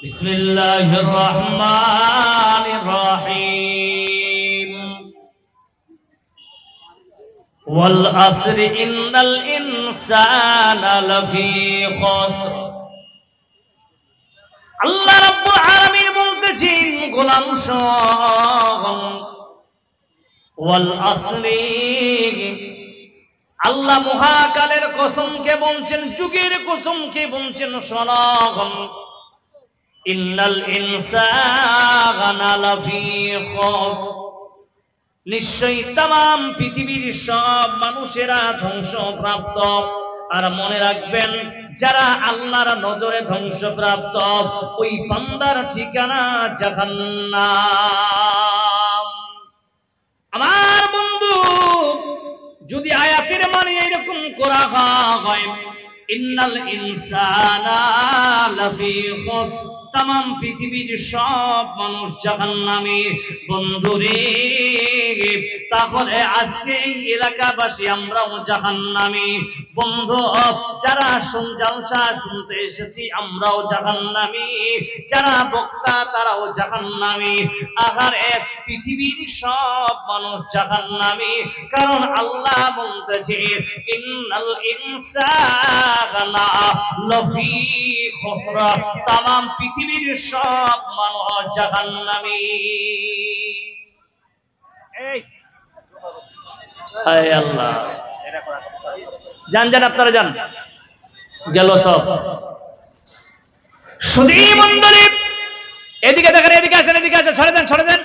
বিসমিল্লাহির রহমানির রহিম ওয়াল আসরি ইন্নাল ইনসানা লাফি খুসর। আল্লাহ রাব্বুল আলামিন বলতেছেন গোলাম শোন, ওয়াল আসরি, আল্লাহ মহাকালের কসমকে বলছেন, যুগের কসমকে বলছেন, শোন, ইন্নাল ইনসানা লাফি খুসর, নিশ্চয়ই তাম পৃথিবীর সব মানুষেরা ধ্বংসপ্রাপ্ত। আর মনে রাখবেন, যারা আল্লাহর নজরে ধ্বংসপ্রাপ্ত ওই বান্দার ঠিকানা জাহান্নাম। আমার বন্ধু, যদি আয়াতের মানে এরকম করা হয়, ইন্নাল ইনসানা লাফি খুসর, তাম পৃথিবীর সব মানুষ জাহান্নামী, বন্ধুরে তাহলে আজকে এই এলাকাবাসী আমরাও জাহান্নামী। বন্ধু, যারা জালসা শুনতে এসেছি আমরাও জাহান্নামী, যারা বক্তা তারাও জাহান্নামী। আহার এক পৃথিবীর সব মানুষ জাহান্নামী, কারণ আল্লাহ বলতেছে ইন্নাল ইনসানা লাফি খুসর, তাম পৃথিবীর সব মানুষ জাহান্নামী। হায় আল্লাহ, যান যান, আপনারা যান, গেল সব। সুধী মণ্ডলী, এদিকে দেখেন, এদিকে আসেন, এদিকে আসেন, ছড়ে দেন, ছড়ে দেন।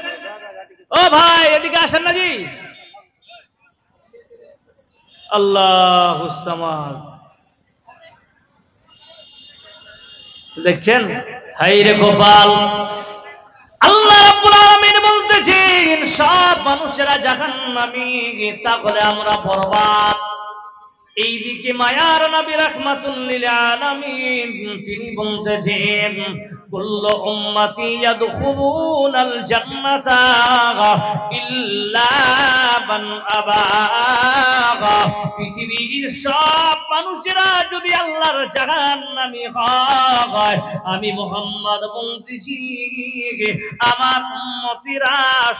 ও ভাই, এদিকে আসেন না জি। আল্লাহুস সামাদ, দেখছেন? হায় রে গোপাল, আল্লাহ রাব্বুল আলামিন বলতেছেন সব মানুষেরা জাহান্নামী, তাহলে আমরা বরবাদ। এইদিকে মায়ার নবী রাহমাতুল লিল আলামিন তিনি বলতেছেন কুল্লু উম্মতি ইয়াদখুলুনাল জান্নাতা ইল্লা মান আবা। পৃথিবীর সব মানুষেরা যদি আল্লাহর জাহান্নামী হয়, আমি মুহাম্মদ বলতেছি আমার উম্মতিরা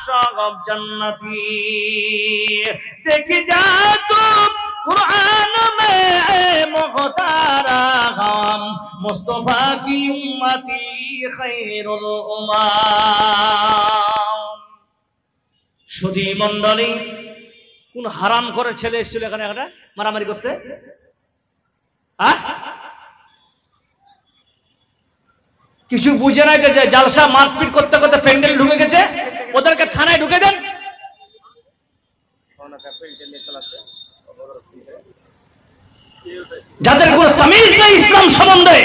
সব জান্নাতি। দেখে যা তো कुरान में मुख्ताराम मुस्तफा की उम्मती खैरुल उम्माम। সুধী মণ্ডলী, কোন হারাম করে ছেলে এসেছিল এখানে একটা মারামারি করতে? কিছু বুঝে নাই, জালসা মারপিট করতে করতে প্যান্ডেল ঢুকে গেছে, ওদেরকে থানায় ঢুকে দেন। যাদের কোনো তামিজ নেই ইসলাম সম্বন্ধে।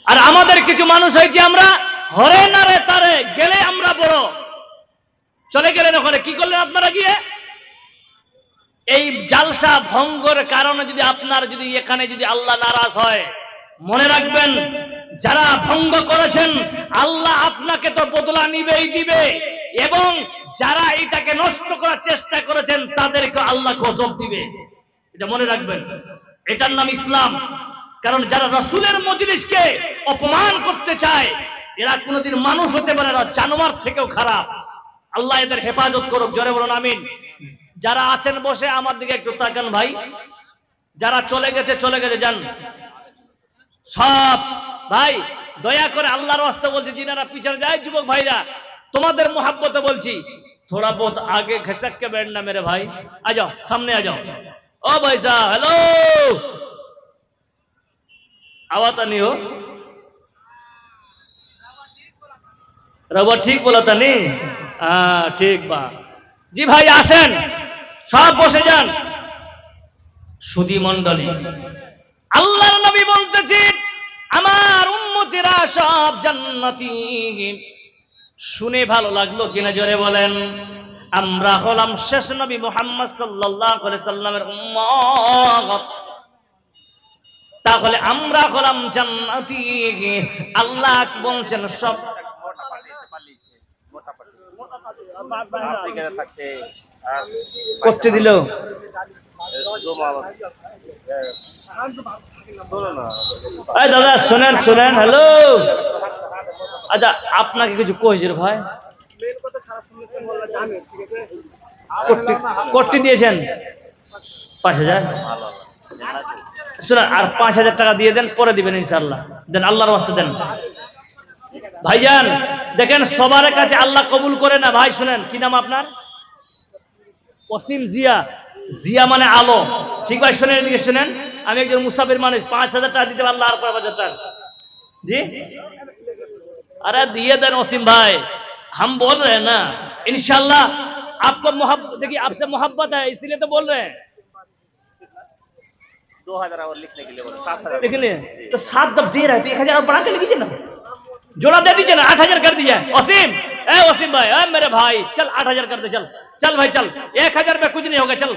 আর আমাদের কিছু মানুষ হয়েছে, আমরা হরে নারে তারে গেলে আমরা বড়, চলে গেলেন ওখানে। কি করলেন আপনারা গিয়ে? এই জালসা ভঙ্গের কারণে যদি আপনার যদি এখানে যদি আল্লাহ নারাজ হয়, মনে রাখবেন যারা ভঙ্গ করেছেন আল্লাহ আপনাকে তো বদলা নিবেই দিবে, এবং যারা এটাকে নষ্ট করার চেষ্টা করেছেন তাদেরকে আল্লাহ গজব দিবে। এটা মনে রাখবেন, এটার নাম ইসলাম। কারণ যারা রাসূলের মজলিসকে অপমান করতে চায় এরা কোনোদিন মানুষ হতে পারে না, জানোয়ার থেকেও খারাপ। আল্লাহ এদের হেফাজত করুক, জোরে বলুন আমিন। যারা আছেন বসে আমার দিকে একটু তাকান ভাই, যারা চলে গেছে চলে গেছে, যান সব ভাই। দয়া করে আল্লাহর ওয়াস্তে বলছি, যিনারা পিছনে যায় যুবক ভাইরা, তোমাদের মোহাব্বতে বলছি थोड़ा बहुत आगे खिसक के बैठना मेरे भाई। आ जाओ, सामने आ जाओ। ओ भाई साहब, हेलो, आवाज नहीं हो? रवा ठीक बोला था नहीं? हाँ ठीक बा जी भाई, आसेन सब बसे जान। সুধী মণ্ডলী, আল্লাহর নবী বলতেছেন আমার উম্মতিরা সব জান্নাতি। শুনে ভালো লাগলো কিনা জোরে বলেন? আমরা হলাম শেষ নবী মুহাম্মদ সাল্লাল্লাহু আলাইহি সাল্লামের উম্মত, তাহলে আমরা হলাম জান্নাতি। আল্লাহ বলছেন সব করতে দিল এই দাদা শুনেন শুনেন, হ্যালো, আচ্ছা আপনাকে কিছু কইছিল ভাই, কোটি দিয়েছেন 5,000, শুনেন আর 5,000 টাকা দিয়ে দেন, পরে দিবেন ইনশাআল্লাহ, দেন আল্লাহর ওয়াস্তে দেন ভাইজান। দেখেন সবার কাছে আল্লাহ কবুল করে না ভাই। শুনেন কি নাম আপনার? অসীম জিয়া। জিয়া মানে আলো, ঠিক ভাই? শুনেন এদিকে শুনেন, আমি একজন মুসাফির মানুষ, 5,000 টাকা দিতে পারলাম, আর 5,000 টাকা জি, अरे दिए देन वसीम भाई, हम बोल रहे हैं ना इंशाल्लाह आपको मोहब्बत, देखिए आपसे मोहब्बत है इसीलिए तो बोल रहे हैं। 2,000 और लिखने के लिए बोले, 7,000 लिख लिए तो 7 जब दे रहे थे 1,000 और बढ़ा के लिख दीजिए ना, जोड़ा दे दीजिए ना, 8,000 कर दीजिए। वसीम, ए वसीम भाई, ए मेरे भाई, चल 8,000 कर दे, चल चल भाई चल, 1,000 में कुछ नहीं होगा, चल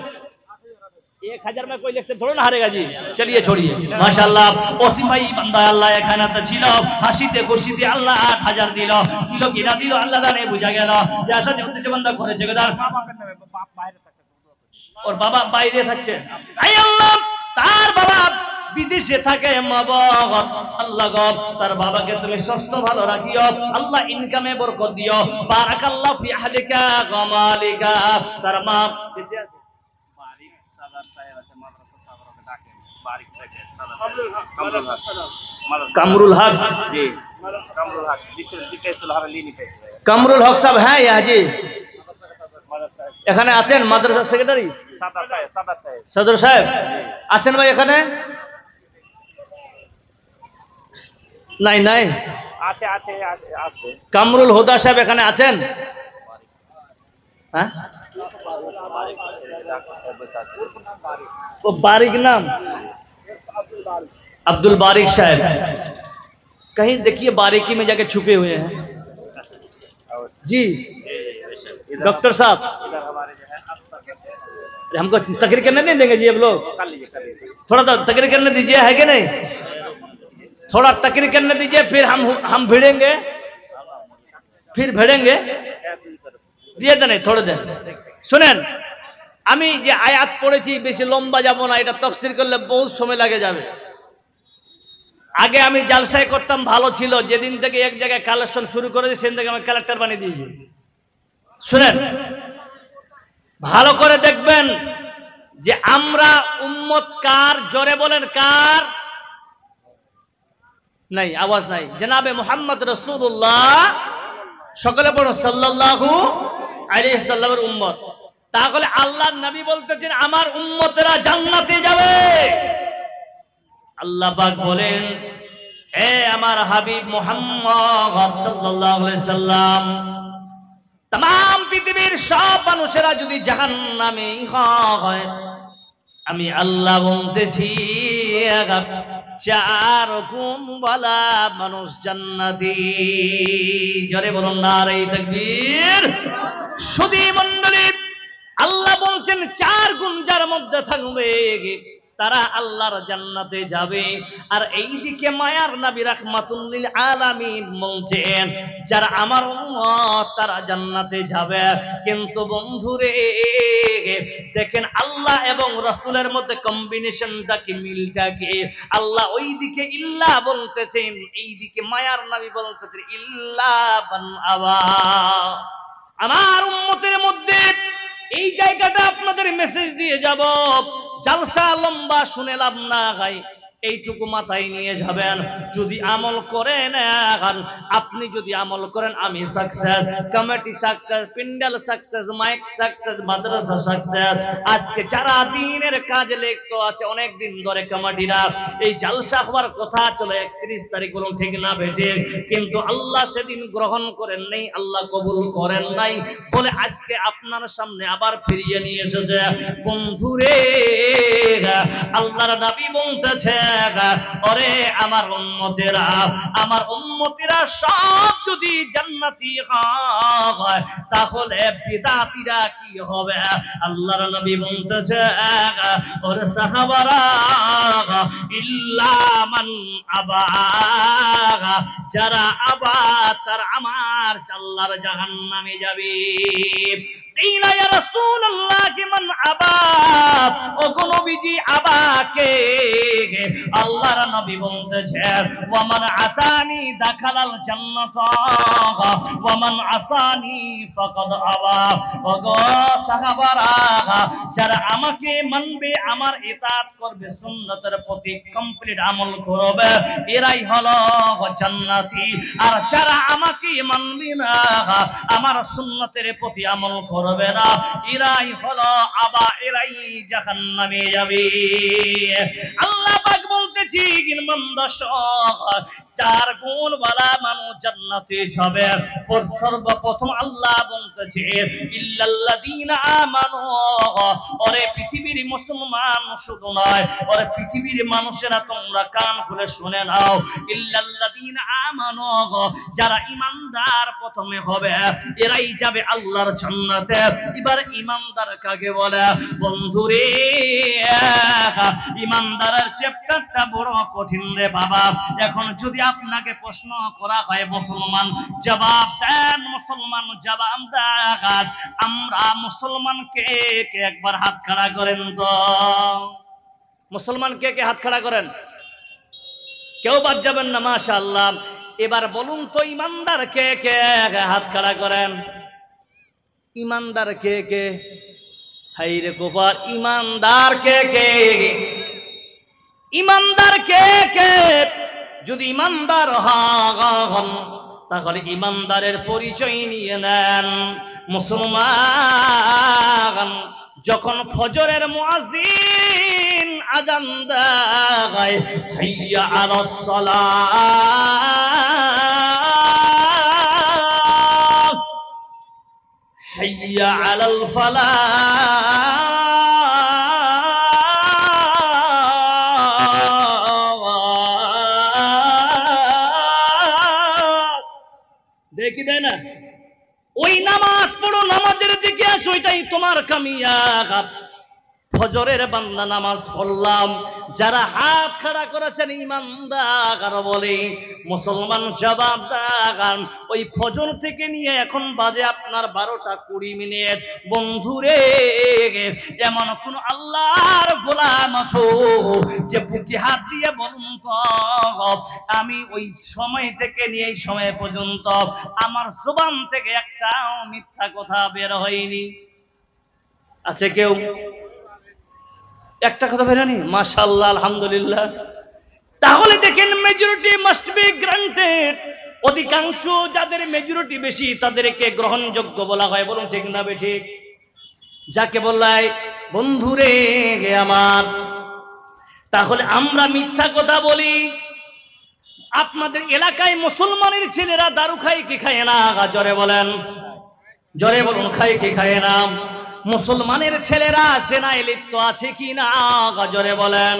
1,000 में कोई इलेक्शन थोड़ा ना हारेगा जी। चलिए छोड़िए, माशाल्लाह ওসিম ভাই বান্দা আল্লাহ এখানে তো ছিল, হাসিতে খুশিতে আল্লাহ 8,000 দিল, কিলো কিনা দিল আল্লাহ জানে, বুঝা গেল যে আসলে উদ্দেশ্য বান্দা করেছে গদার। ওর বাবা বাইরে থাকছে, আই আল্লাহ তার বাবা বিদেশে থাকে, মাবাগত আল্লাহ গো তার বাবাকে তুমি সুস্থ ভালো রাখিও, আল্লাহ ইনকামে বরকত দিও, বারাকাল্লাহু ফি আহলিকা ওয়া মালিকা। তার মা বেঁচে আছে, কামরুল হক जी, কামরুল হক কামরুল হক সাহেব হ্যাঁ यहाँ जी এখানে আছেন? মাদ্রাসা সেক্রেটারি সদর সাহেব আছেন ভাই এখানে? নাই নাই, আছে আছে আসবে। কামরুল হুদা সাহেব এখানে আছেন? হ্যাঁ, ও बारिक नाम अब्दुल बारिक साहब, कहीं देखिए बारीकी में जाके छुपे हुए हैं जी। डॉक्टर साहब हमको तकरीर करने नहीं देंगे जी आप लोग? थोड़ा तो तकरीर करने दीजिए, है कि नहीं? थोड़ा तकरीर करने दीजिए, फिर हम भिड़ेंगे, फिर भिड़ेंगे, দিয়ে দেন থোড়ে দেন। শুনেন আমি যে আয়াত পড়েছি বেশি লম্বা যাব না, এটা তাফসীর করলে বহুত সময় লাগে যাবে। আগে আমি জালসায় করতাম, ভালো ছিল, যেদিন থেকে এক জায়গায় কালেকশন শুরু করেছি সেদিন থেকে আমি কালেক্টর বানিয়ে দিয়েছি। শুনেন ভালো করে দেখবেন যে আমরা উম্মত কার, জোরে বলেন কার? নাই আওয়াজ নাই, জনাবে মুহাম্মদ রাসূলুল্লাহ, সকলে পড়ো সাল্লাল্লাহু আলাইহি ওয়াসাল্লামের উম্মত। তাহলে আল্লাহর নবী বলতেছেন আমার উম্মতেরা জান্নাতে যাবে। আল্লাহ পাক বলেন হে আমার হাবিব মুহাম্মদ সাল্লাল্লাহু আলাইহি সাল্লাম, तमाम পৃথিবীর সব মানুষেরা যদি জাহান্নামে হয়, আমি আল্লাহ বলতেছি 4 গুণওয়ালা মানুষ জান্নাতি। জোরে বলুন নারে তাকবীর। সুধী মণ্ডলী, আল্লাহ বলছেন 4 গুণ যার মধ্যে থাকবে তারা আল্লাহর জান্নাতে যাবে। আর এইদিকে মায়ার নবী রাহমাতুল লিল আলামিন বলছেন যারা আমার উম্মত তারা জান্নাতে যাবে। কিন্তু বন্ধুরে দেখেন আল্লাহ এবং রাসূলের মধ্যে কম্বিনেশনটা কি, মিলটা কি? আল্লাহ ওইদিকে ইল্লা বলতেছেন, এইদিকে মায়ার নবী বলতেছেন ইল্লা মান আবা। আমার উম্মতের মধ্যে এই জায়গাটা আপনাদের মেসেজ দিয়ে যাব, জালসা লম্বা শুনে লাভ না ভাই, এইটুকু মাথায় নিয়ে যাবেন। যদি আমল করেন, আপনি যদি আমল করেন আমি success, committee success, pandal success, mic success, মাদ্রাসা সাকসেস। আজকে যারা দিনের কাজে লিপ্ত আছে অনেক দিন ধরে কমিটিরা, এই জালসা হওয়ার কথা ছিল 31 তারিখ, বলুন ঠিক না বেঠিক? কিন্তু আল্লাহ সেদিন গ্রহণ করেন নাই, আল্লাহ কবুল করেন নাই বলে আজকে আপনার সামনে আবার ফিরিয়ে নিয়ে এসেছে। বন্ধুরে আল্লাহর নবী বলতেছে ওরে আমার উম্মতেরা, আমার উম্মতেরা সব যদি জান্নাতি হয় তাহলে বিদাতীরা কি হবে? আল্লাহর নবী বলতেছে ওরে সাহাবারা ইল্লা মান আবা, যারা আবা তার আমার আল্লাহর জাহান্নামে যাবে। কিলা ইয়া রাসূলুল্লাহ মান আবা, ও গো নবীজি আবাকে আল্লাহর নবী বলতেছেন ওয়া মান আতানি দাখালাল জান্নাত ওয়া মান আসানি ফাকাদ আবা। ও গো সাহাবারা, যারা আমাকে মানবে, আমার ইতাআত করবে, সুন্নতের প্রতি কমপ্লিট আমল করবে, এরাই হলো জান্নাতি। আর যারা আমাকে মানবে না, আমার সুন্নতের প্রতি আমল করবে না, এরাই হলো আবা, এরাই জাহান্নামে যাবে। আল্লাহ পাক বলতেছি চার গুণওয়ালা মানুষ জান্নাতে যাবে। সর্বপ্রথম আল্লাহ বলতেছে ইল্লাল্লাযীনা আমানু, ওরে পৃথিবীর মুসলমান শুধু নয়, ওরে পৃথিবীর মানুষেরা তোমরা কান খুলে শুনে নাও, ইল্লাল্লাযীনা আমানু, যারা ঈমানদার প্রথমে হবে এরাই যাবে আল্লাহর জান্নাতে। এবার ঈমানদার কাকে বলে? বন্ধুরে, ঈমানদারের চ্যাপ্টারটা বড় কঠিন রে বাবা। এখন যদি আপনাকে প্রশ্ন করা হয় মুসলমান জবাব দেন, মুসলমান জবাব দেন, আমরা মুসলমান কে কে একবার হাত খাড়া করেন তো। মুসলমান কে কে হাত খাড়া করেন? কেউ বাদ যাবেন না, মাশাআল্লাহ। এবার বলুন তো ঈমানদার কে কে হাত খাড়া করেন? ঈমানদার কে কে? হাই রে গোপাল, ঈমানদার কে কে? ঈমানদার কে কে? যদি ঈমানদার হন তাহলে ঈমানদারের পরিচয় নিয়ে নেন। মুসলমান যখন ফজরের মুয়াজ্জিন আযান দেয়, হাইয়া আলাস সালাহ, হাইয়া আলাল ফালাহ, দেখি দেয় না, ওই নামাজ পড়ো, নামাজের দিকে আসো, ওইটাই তোমার কামিয়াব। ফজরের বান্দা নামাজ পড়লাম, যারা হাত খাড়া করেছেন ঈমানদার বলে। মুসলমান জবাব দেন, ওই ফজর থেকে নিয়ে এখন বাজে আপনার 12টা 20 মিনিট। বন্ধুরে, এমন কোন আল্লাহর গোলাম আছো যে বুকে হাত দিয়ে বলুন তো, আমি ওই সময় থেকে নিয়ে এই সময় পর্যন্ত আমার জবান থেকে একটাও মিথ্যা কথা বের হয়নি? আছে কেউ? একটা কথা বেরোনি? মাশাআল্লাহ, আলহামদুলিল্লাহ। তাহলে দেখেন মেজরিটি মাস্ট বি গ্রান্টেড। অধিকাংশ যাদের মেজরিটি বেশি তাদেরকে গ্রহণযোগ্য বলা হয়। বলুন ঠিক না বেঠিক? যাকে বলাই বন্ধুরে আমার, তাহলে আমরা মিথ্যা কথা বলি। আপনাদের এলাকায় মুসলমানের ছেলেরা দারু খায় কি খায় না? জোরে বলেন, জোরে বলুন, খায় কি খায় না? মুসলমানের ছেলেরা জেনায় লিপ্ত আছে কি না? জোরে বলেন।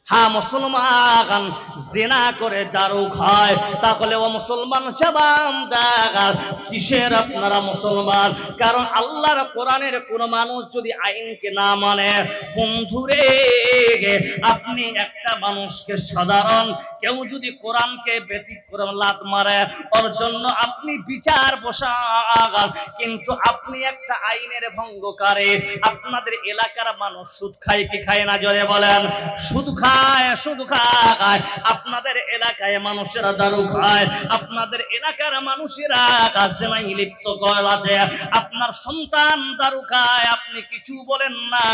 হ্যাঁ, মুসলমান জিনা করে দারু খায়। তাহলে ও মুসলমান জবাব দেন, কিসের আপনারা মুসলমান? কারণ আল্লাহর কোরআনের কোন মানুষ যদি আইনকে না মানে, বন্ধুরে, আপনি একটা মানুষকে সাধারণ কেউ যদি কোরআনকে ব্যতিক্রম লাত মারে, ওর জন্য আপনি বিচার বসান। কিন্তু আপনি একটা আইনের ভঙ্গকারী। আপনাদের এলাকার মানুষ সুদ খায় কি খায় না? জোরে বলেন। সুদ খায়, সুদ খায়। আপনাদের এলাকায় মানুষেরা দারু খায়, আপনাদের এলাকার মানুষেরা জিনায় লিপ্ত আছে। আপনার সন্তান দারু খায়, আপনি কিছু বলেন না।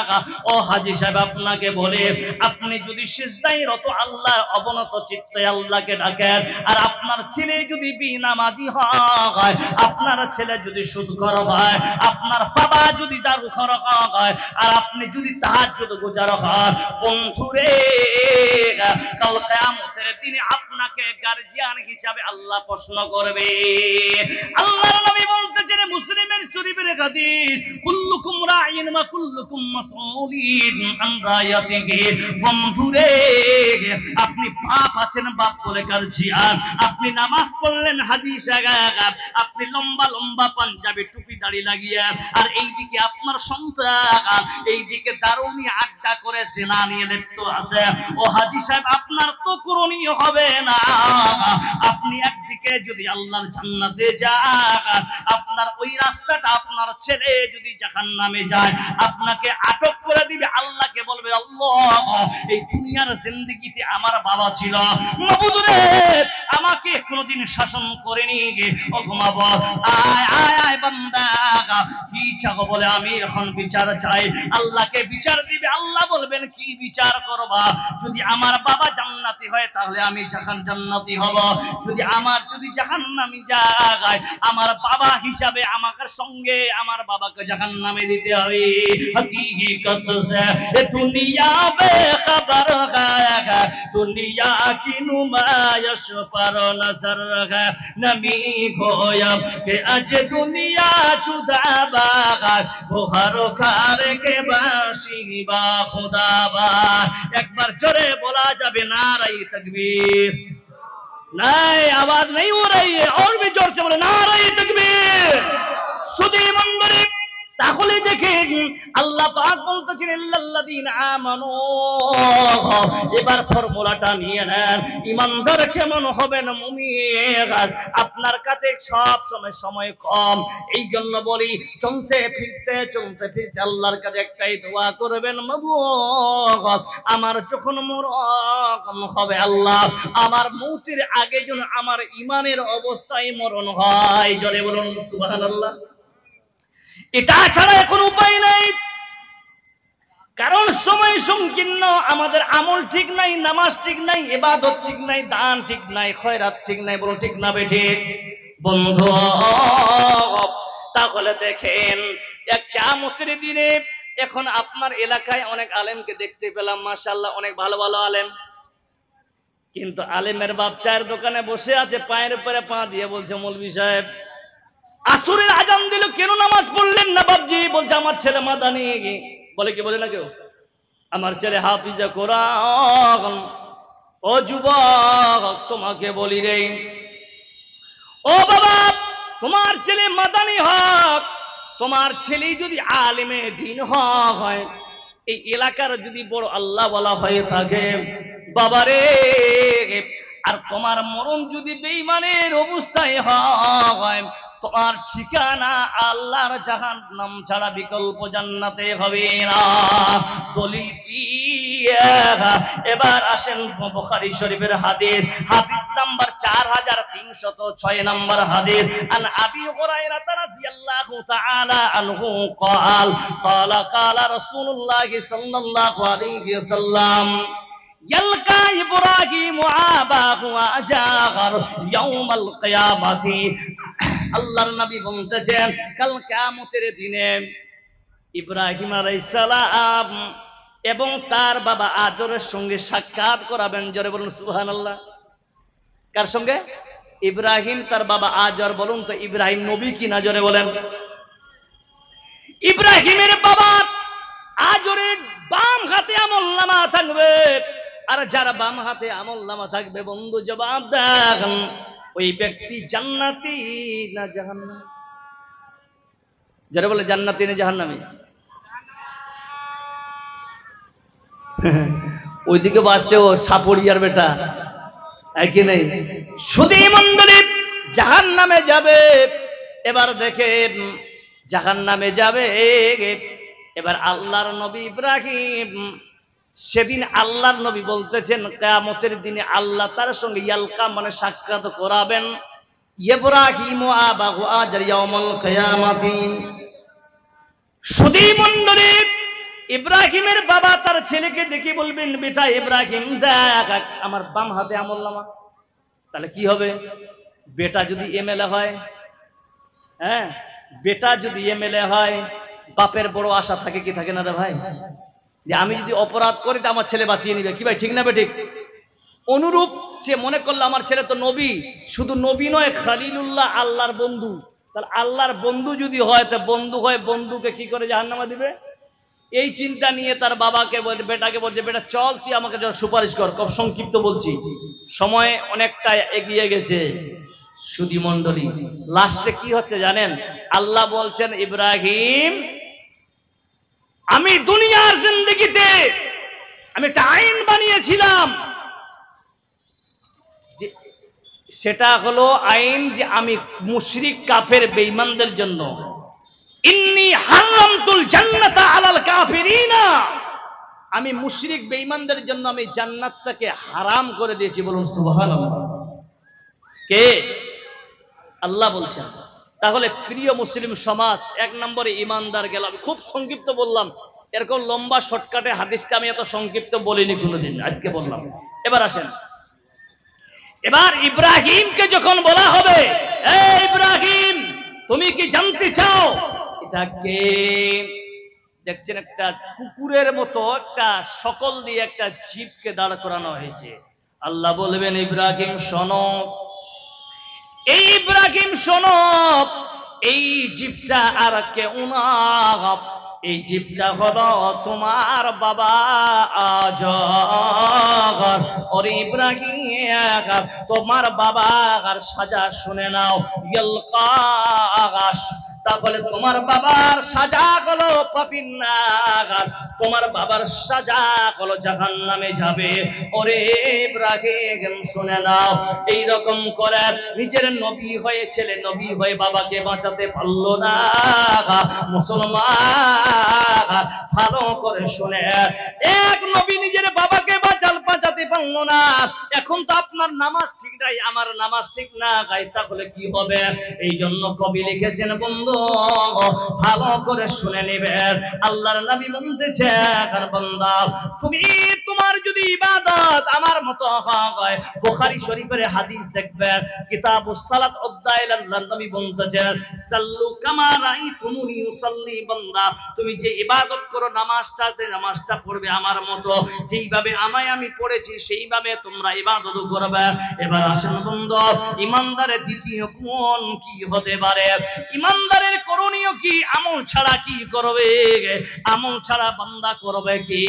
ও হাজী সাহেব, আপনাকে বলে, আপনি যদি সিজদায় রত আল্লাহর অবনত চিত্তে আল্লাহকে ডাকেন, আর আপনার ছেলে যদি বেনামাজি হয়, আপনার ছেলে যদি সুদখোর হয়, আপনার বাবা যদি দারুখোর হয়, আর আপনি যদি তাহাজ্জুদ গুজার হন, বন্ধুরে, কাল কিয়ামতের দিনে আপনাকে গার্জিয়ান হিসাবে আল্লাহ প্রশ্ন করবে। আল্লাহর নবী বলতেছেন মুসলিমের শরীফের হাদিস, কুল্লুকুম রাঈন ওয়া কুল্লুকুম মাসউলিন আন রায়াতিহি। বন্ধুরে, আপনি বাপ আছেন, বাপ বলে গার্জিয়ান। আপনি নামাজ পড়লেন হাজী সাহেব, আপনি লম্বা লম্বা পাঞ্জাবি টুপি দাড়ি লাগিয়ে, আর এইদিকে আপনার সন্তান এইদিকে দারুনি আড্ডা করে জিনা নিয়ে লিপ্ত আছে। ও হাজী সাহেব, আপনার তো করণীয় হবে না। আপনি একদিকে যদি আল্লাহর জান্নাতে যায়, আপনার ওই রাস্তাটা আপনার ছেলে যদি জাহান্নামে যায়, আপনাকে আটক করে দিবে, আল্লাহকে বলবে আল্লাহ এই দুনিয়ার জিন্দেগিতে আমার বাবা ছিল, মাবুদ রে আমাকে কোনোদিন শাসন করেনি, ও ঘুমাবো আয় আয় আয় বান্দা কি চাও বলে আমি এখন বিচার চাই। আল্লাহকে বিচার দিবে, আল্লাহ বলবেন কি বিচার করবা? যদি আমার বাবা জান্নাতি হয় তাহলে আমি জান্নাতি হব, যদি জাহান্নামী যায় আমার বাবা হিসাবে আমাকে সঙ্গে আমার বাবাকে জাহান্নামে দিতে হবে। হकीकत से दुनिया बेखबर है, दुनिया की नुमाइश पर नजर है, नबी गोया कि आज दुनिया जुदा बागा वो हर कार के बाशी बा खुदा बा। एक बार जोरे बोला जाबे नारे तकबीर। नहीं, आवाज नहीं हो रही है, और भी जोर से बोले नारे तकबीर। सुधी मंदिर তাহলে দেখেন আল্লাহ পাক বলতেছেন ইল্লাল্লাযীনা আমানু। এবার ফর্মুলাটা নিয়ে নেন, ঈমানদার কেমন হবেন মুমিন? আপনার কাছে সব সময় কম, এই জন্য বলি চলতে ফিরতে আল্লাহর কাছে একটাই দোয়া করবেন, মাবুদ আমার যখন মরণ হবে আল্লাহ আমার মৌতের আগে যেন আমার ঈমানের অবস্থায় মরণ হয়। জোরে বলুন সুবহানাল্লাহ। এটা ছাড়া এখন উপায় নাই, কারণ সময় সংকীর্ণ, আমাদের আমল ঠিক নাই, নামাজ ঠিক নাই, ইবাদত ঠিক নাই, দান ঠিক নাই, খয়রাত ঠিক নাই, বলুন ঠিক না বেঠিক বন্ধু? তাহলে দেখেন কিয়ামতের দিনে এখন আপনার এলাকায় অনেক আলেমকে দেখতে পেলাম, মাশাআল্লাহ অনেক ভালো ভালো আলেম, কিন্তু আলেমের বাপ চায়ের দোকানে বসে আছে, পায়ের উপরে পা দিয়ে বলছে মৌলভী সাহেব আসরের আজান দিল কেন নামাজ পড়লেন না বাপজি? বলছে আমার ছেলে মাদানি। বলে কি বলে না কেউ? আমার ছেলে হাফিজে কোরআন। ও যুবক তোমাকে বলি রে, ও বাবা তোমার ছেলে মাদানি হক, তোমার ছেলে যদি আলেমে দ্বীন হয়, এই এলাকার যদি বড় আল্লাহ ওয়ালা হয়ে থাকে বাবারে, আর তোমার মরণ যদি বেঈমানের অবস্থায় হয়, তোমার ঠিকানা আল্লাহর জাহান্নাম ছাড়া বিকল্প জান্নাতে হবে না। দলিল কি? এবার আসেন বুখারী শরীফের হাদিস নাম্বার 4306 নম্বর হাদিস। আন আবি হুরায়রা রাদিয়াল্লাহু তাআলা আনহু قال قال رسول الله صلى الله عليه وسلم يلقى إبراهيم أباه وأجاغر يوم القيامة। আল্লাহর নবী বলতেছেন কাল কিয়ামতের দিনে ইব্রাহিম আলাইহিস সালাম এবং তার বাবা আজরের সঙ্গে সাক্ষাৎ করাবেন। জোরে বলুন সুবহানাল্লাহ। কার সঙ্গে? ইব্রাহিম তার বাবা আজর। বলুন তো ইব্রাহিম নবী কি না? জোরে বলেন। ইব্রাহিমের বাবা আজরের বাম হাতে আমলনামা থাকবে, আর যার বাম হাতে আমলনামা থাকবে বন্ধু জবাব দেন ওই ব্যক্তি জান্নাতি না জাহান্নামী? যারা বলে জান্নাতি না জাহান্নামী? ওইদিকে বাসছে ও সাপড়িয়ার বেটা, একই নেই। শুধু মন্ডলী জাহান্নামে যাবে। এবার দেখেন জাহান্নামে যাবে। এবার আল্লাহর নবী ইব্রাহিম, সেদিন আল্লাহর নবী বলতেছেন কিয়ামতের দিনে আল্লাহ তার সঙ্গে ইয়ালকা মানে সাক্ষাৎ করাবেন ইব্রাহিম আবাহু আজর ইয়াউমুল কিয়ামাতি। সুধী মণ্ডলী ইব্রাহিমের বাবা তার ছেলেকে দেখে বলবেন বেটা ইব্রাহিম দেখ আমার বাম হাতে আমলনামা। তাহলে কি হবে? বেটা যদি এমএলএ হয়, হ্যাঁ বেটা যদি এমএলএ হয় বাপের বড় আশা থাকে কি থাকে না রে ভাই? যে আমি যদি অপরাধ করি তো আমার ছেলে বাঁচিয়ে নিবে, কি ভাই ঠিক না বেঠিক? অনুরূপ সে মনে করলো আমার ছেলে তো নবী, শুধু নবী নয় খলিলুল্লাহ আল্লাহর বন্ধু। তাহলে আল্লাহর বন্ধু যদি হয় তো বন্ধু হয়, বন্ধুকে কি করে জাহান্নামে দিবে? এই চিন্তা নিয়ে তার বাবাকে বেটাকে বলছে বেটা চল তুই আমাকে সুপারিশ কর। খুব সংক্ষিপ্ত বলছি, সময় অনেকটা এগিয়ে গেছে। সুধী মণ্ডলী লাস্টে কি হচ্ছে জানেন? আল্লাহ বলছেন ইব্রাহিম আমি দুনিয়ার জিন্দেগিতে আমি একটা আইন বানিয়েছিলাম যে সেটা হলো আইন যে আমি মুশরিক কাফের বেঈমানদের জন্য ইন্নী হারামতুল জান্নাতা আলাল কাফিরিনা, আমি মুশরিক বেঈমানদের জন্য আমি জান্নাতটাকে হারাম করে দিয়েছি। বলুন সুবহানাল্লাহ। কে? আল্লাহ বলছেন। তাহলে প্রিয় মুসলিম সমাজ, এক নম্বরে ইমানদার গেল। আমি খুব সংক্ষিপ্ত বললাম, এরকম লম্বা শর্টকাটে হাদিসটা আমি এত সংক্ষিপ্ত বলিনি কোনোদিন, আজকে বললাম। এবার আসেন, এবার ইব্রাহিমকে যখন বলা হবে, এই ইব্রাহিম তুমি কি জানতে চাও এটা কে? দেখছেন একটা কুকুরের মতো একটা সকল দিয়ে একটা জীবকে দাঁড় করানো হয়েছে। আল্লাহ বলবেন ইব্রাহিম শোনো, এই ইব্রাহিম শোনো, এই জীবটা আর কেউ না, এই জীবটা হলো তোমার বাবা আজর। ওরে ইব্রাহিম তোমার বাবার সাজা শুনে নাও, ইলকাশ। তাহলে তোমার বাবার সাজা হলো পাপিন্নার, তোমার বাবার সাজা হলো জাহান্নামে যাবে। ওরে ইব্রাহিম শুনে নাও। এইরকম করে নিজের নবী হয়ে ছেলে নবী হয়ে বাবাকে বাঁচাতে পারলো না মুসলমান। ভালো করে শুনে, এক নবী নিজের বাবাকে বাঁচাতে পারলো না। এখন তো আপনার নামাজ ঠিক নাই, আমার নামাজ ঠিক না গাই, তাহলে কি হবে? এই জন্য কবি লিখেছেন, বন্ধু ভালো করে শুনে নেবেন। আল্লাহর নবী বলতেছে, বান্দা তুমি তোমার যদি ইবাদত আমার মতো হয়, বুখারী শরীফের হাদিস দেখবেন, কিতাবুস সালাত অধ্যায়ে আল্লাহর নবী বলতেছেন, সাল্লু কামা রাআইতুমুনি উসাল্লি। বান্দা তুমি যে ইবাদত করো, নামাজটা পড়বে আমার মতো, যেইভাবে আমি পড়েছি সেইভাবে তোমরা ইবাদত করবে। এবার আসেন বন্ধু, ইমানদারের দ্বিতীয় গুণ কি হতে পারে? ইমানদারের করণীয় কি? আমল ছাড়া কি করবে? আমল ছাড়া বান্দা করবে কি?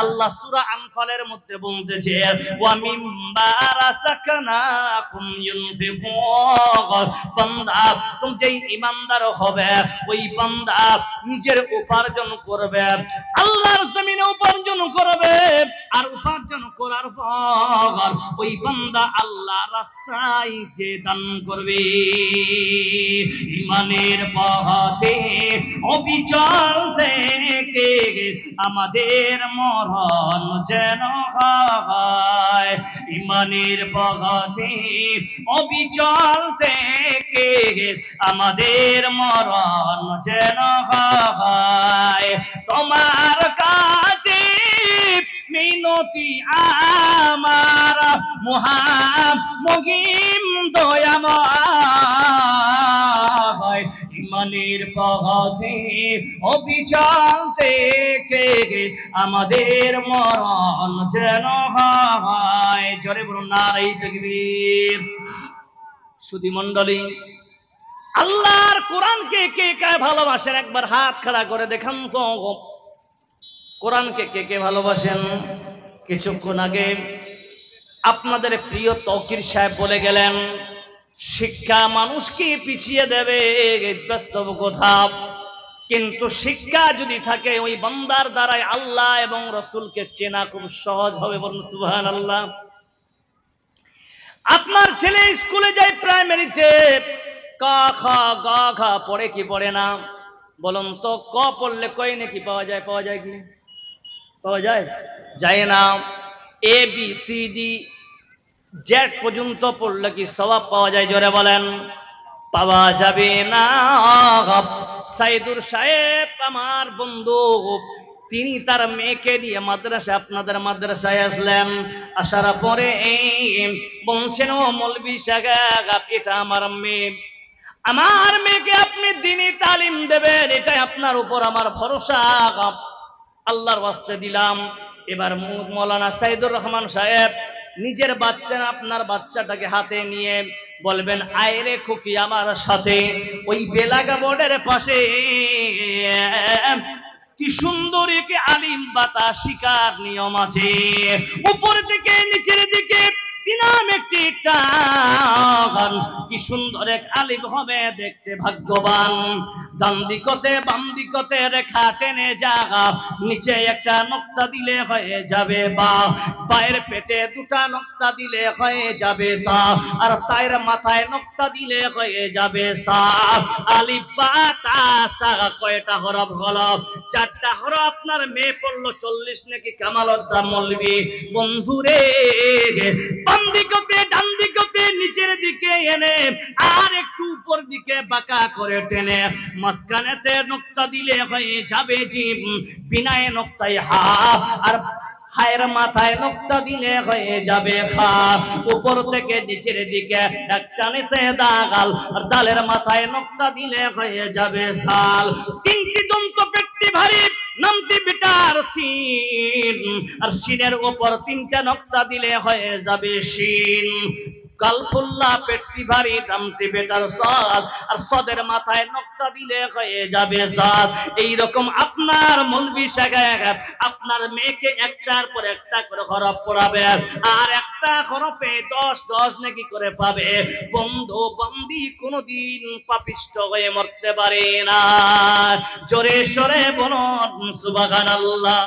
আল্লাহ সূরা আনফালের মধ্যে বলতেছে, ওয়া মিম্মা রাযাকনাকুম ইউনফিকুন। বান্দা তুমি যেই ইমানদার হবে, ওই বান্দা নিজের উপার্জন করবে, আল্লাহর জমিনে উপার্জন করবে, আর উপার্জন করার পর ওই বান্দা আল্লাহ রাস্তায় যে দান করবে। ইমানের পথে অবিচল থেকে আমাদের মরণ যেন হয়। ইমানের পথে অবিচল থেকে আমাদের মরণ যেন হয়। তোমার কাছে মিনতি আমার মহামহিম দয়াময়। ইমানের পথে অবিচল থেকে আমাদের মরণ যেন হয়। জোরে বলুন নারে তাকবীর। সুধী মণ্ডলী, আল্লাহর কোরআনকে কে কে ভালোবাসেন? একবার হাত খাড়া করে দেখান তো, কোরআনকে কে কে ভালোবাসেন? কিছুক্ষণ আগে আপনাদের প্রিয় তৌকির সাহেব বলে গেলেন, শিক্ষা মানুষকে পিছিয়ে দেবে, বাস্তব কথা। কিন্তু শিক্ষা যদি থাকে, ওই বান্দার দ্বারাই আল্লাহ এবং রসুলকে চেনা খুব সহজ হবে। বলুন সুবহানাল্লাহ। আপনার ছেলে স্কুলে যায় প্রাইমারিতে, ক খ গ ঘ পড়ে কি পড়ে না? বলুন তো, ক পড়লে কই নাকি পাওয়া যায়? পাওয়া যায় কি? পাওয়া যায়? যায় না। A B C D Z পর্যন্ত পড়লে কি সওয়াব পাওয়া যায়? জোরে বলেন। পাওয়া যাবে না। সাইদুর সাহেব আমার বন্ধু, তিনি তার মেয়েকে নিয়ে মাদ্রাসা, আপনাদের মাদ্রাসায় আসলেন। আসার পরে বলছেন, ও মৌলভী সাহেব, এটা আমার মেয়ে, আমার মেয়েকে আপনি দ্বীনি তালিম দেবেন, এটাই আপনার উপর আমার ভরসা, আল্লাহর ওয়াস্তে দিলাম। এবার মৌলানা সাইদুর রহমান সাহেব নিজের বাচ্চা, আপনার বাচ্চাটাকে হাতে নিয়ে বলবেন, আয় রে খুকি আমার সাথে। ওই বেলাগা বোর্ডের পাশে কি সুন্দর একে আলিম বাতা শিকার নিয়ম আছে। উপর থেকে নিচের দিকে দিলাম একটি টাক, জান, কি সুন্দর এক আলিফ হবে দেখতে ভাগ্যবান। ডান দিকতে বাম দিকতে রেখা টেনে জাগা, নিচে একটা নক্তা দিলে হয়ে যাবে বা, পায়ের পেটে দুটা নক্তা দিলে হয়ে যাবে তা, আর তায়ের মাথায় নক্তা দিলে হয়ে যাবে সা। আলিফ বা তা সা কয়টা হরফ হলো? 4টা হরফ। আপনার মেয়ে পড়লো 40 নাকি কামালউদ্দিন মৌলভী। বন্ধুরে, বাম দিকতে ডান দিকতে নিচের দিকে এনে আর একটু উপর দিকে বাঁকা করে টেনে মাঝখানেতে নক্তা দিলে হয়ে যাবে জিম, বিনায় নক্তায় হা, আর হায়ের মাথায় নক্তা দিলে হয়ে যাবে খা। উপর থেকে নিচের দিকে একটা নিতে দাগাল, আর দালের মাথায় নক্তা দিলে হয়ে যাবে সাল। 3টি দন্ত পেটটি ভারী, নামটি বেটার সিন, আর সিনের উপর 3টা নক্তা দিলে হয়ে যাবে শিন। কালফুল্লা পেটটি ভারী, নামটি বেটার সাদ, আর সদের মাথায় নক্তা দিলে হয়ে যাবে সাদ। এইরকম আপনার মৌলভী সাহেব আপনার মেয়েকে একটার পর একটা করে হরফ পড়াবে, আর একটা হরফে 10 নাকি করে পাবে। বন্ধু বান্দি কোনদিন পাপিষ্ট হয়ে মরতে পারে না। জোরে সরে বলুন সুবহানাল্লাহ।